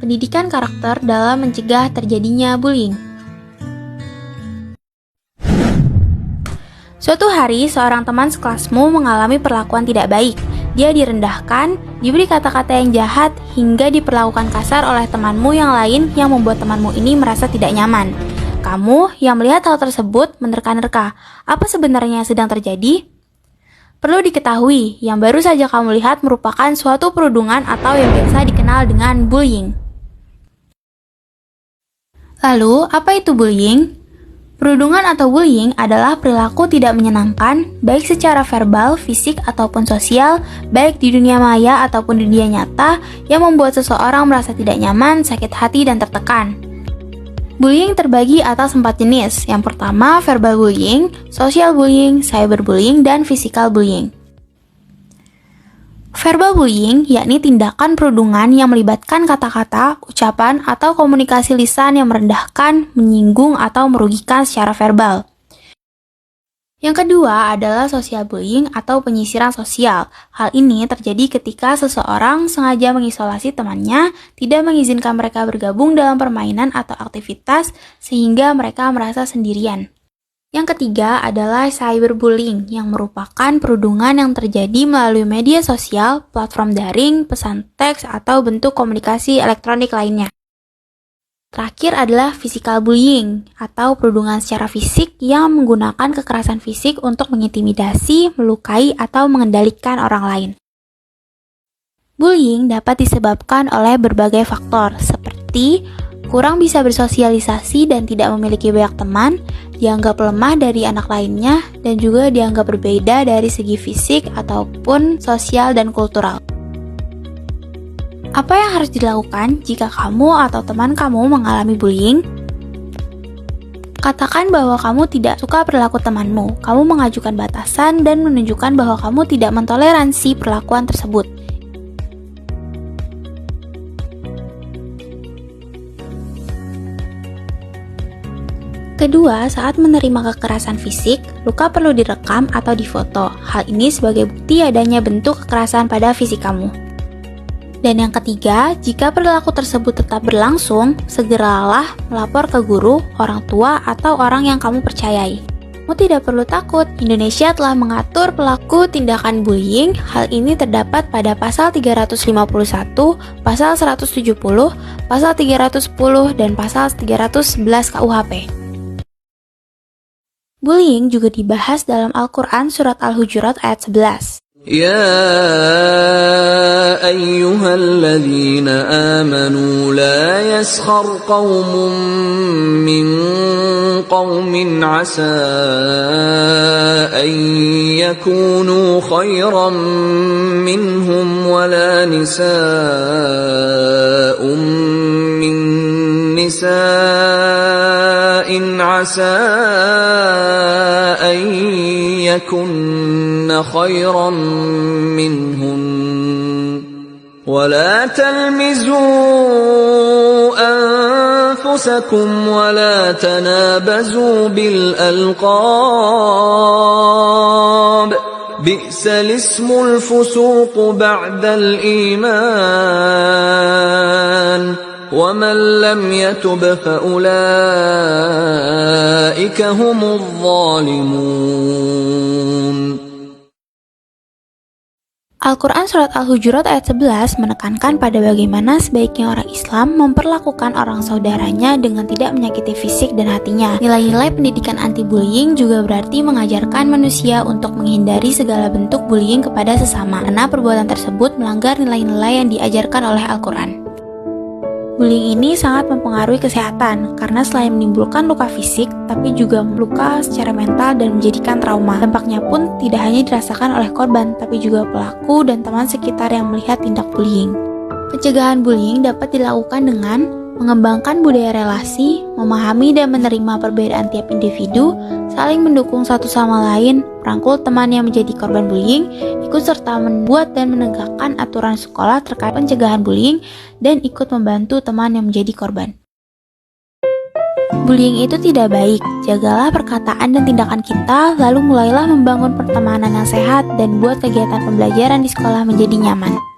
pendidikan karakter dalam mencegah terjadinya bullying. Suatu hari, seorang teman sekelasmu mengalami perlakuan tidak baik. Dia direndahkan, diberi kata-kata yang jahat, hingga diperlakukan kasar oleh temanmu yang lain yang membuat temanmu ini merasa tidak nyaman. Kamu yang melihat hal tersebut menerka-nerka. Apa sebenarnya yang sedang terjadi? Perlu diketahui, yang baru saja kamu lihat merupakan suatu perundungan atau yang biasa dikenal dengan bullying. Lalu, apa itu bullying? Perundungan atau bullying adalah perilaku tidak menyenangkan, baik secara verbal, fisik, ataupun sosial, baik di dunia maya ataupun di dunia nyata, yang membuat seseorang merasa tidak nyaman, sakit hati, dan tertekan. Bullying terbagi atas 4 jenis. Yang pertama, verbal bullying, social bullying, cyberbullying, dan physical bullying. Verbal bullying yakni tindakan perundungan yang melibatkan kata-kata, ucapan, atau komunikasi lisan yang merendahkan, menyinggung, atau merugikan secara verbal. Yang kedua adalah social bullying atau penyisiran sosial. Hal ini terjadi ketika seseorang sengaja mengisolasi temannya, tidak mengizinkan mereka bergabung dalam permainan atau aktivitas, sehingga mereka merasa sendirian. Yang ketiga adalah cyberbullying, yang merupakan perundungan yang terjadi melalui media sosial, platform daring, pesan teks, atau bentuk komunikasi elektronik lainnya. Terakhir adalah physical bullying, atau perundungan secara fisik yang menggunakan kekerasan fisik untuk mengintimidasi, melukai, atau mengendalikan orang lain. Bullying dapat disebabkan oleh berbagai faktor, seperti kurang bisa bersosialisasi dan tidak memiliki banyak teman, dianggap lemah dari anak lainnya, dan juga dianggap berbeda dari segi fisik ataupun sosial dan kultural. Apa yang harus dilakukan jika kamu atau teman kamu mengalami bullying? Katakan bahwa kamu tidak suka perilaku temanmu. Kamu mengajukan batasan dan menunjukkan bahwa kamu tidak mentoleransi perlakuan tersebut. Kedua, saat menerima kekerasan fisik, luka perlu direkam atau difoto. Hal ini sebagai bukti adanya bentuk kekerasan pada fisik kamu. Dan yang ketiga, jika perilaku tersebut tetap berlangsung, segeralah melapor ke guru, orang tua, atau orang yang kamu percayai. Kamu tidak perlu takut, Indonesia telah mengatur pelaku tindakan bullying. Hal ini terdapat pada pasal 351, pasal 170, pasal 310, dan pasal 311 KUHP. Bullying juga dibahas dalam Al-Quran Surat Al-Hujurat ayat 11. يا أيها الذين آمنوا لا يسخر قوم من قوم عسى أن يكونوا خيرا منهم ولا نساء من نساء عسى أن يكن خيرا منهن ولا تلمزوا أنفسكم ولا تنابزوا بالألقاب بئس الاسم الفسوق بعد الإيمان ومن لم يتب فأولئك هم الظالمون. Al-Quran Surat Al-Hujurat ayat 11 menekankan pada bagaimana sebaiknya orang Islam memperlakukan orang saudaranya dengan tidak menyakiti fisik dan hatinya. Nilai-nilai pendidikan anti-bullying juga berarti mengajarkan manusia untuk menghindari segala bentuk bullying kepada sesama, karena perbuatan tersebut melanggar nilai-nilai yang diajarkan oleh Al-Quran. Bullying ini sangat mempengaruhi kesehatan karena selain menimbulkan luka fisik, tapi juga luka secara mental dan menjadikan trauma. Dampaknya pun tidak hanya dirasakan oleh korban, tapi juga pelaku dan teman sekitar yang melihat tindak bullying. Pencegahan bullying dapat dilakukan dengan mengembangkan budaya relasi, memahami dan menerima perbedaan tiap individu, saling mendukung satu sama lain, merangkul teman yang menjadi korban bullying, ikut serta membuat dan menegakkan aturan sekolah terkait pencegahan bullying, dan ikut membantu teman yang menjadi korban. Bullying itu tidak baik, jagalah perkataan dan tindakan kita, lalu mulailah membangun pertemanan yang sehat dan buat kegiatan pembelajaran di sekolah menjadi nyaman.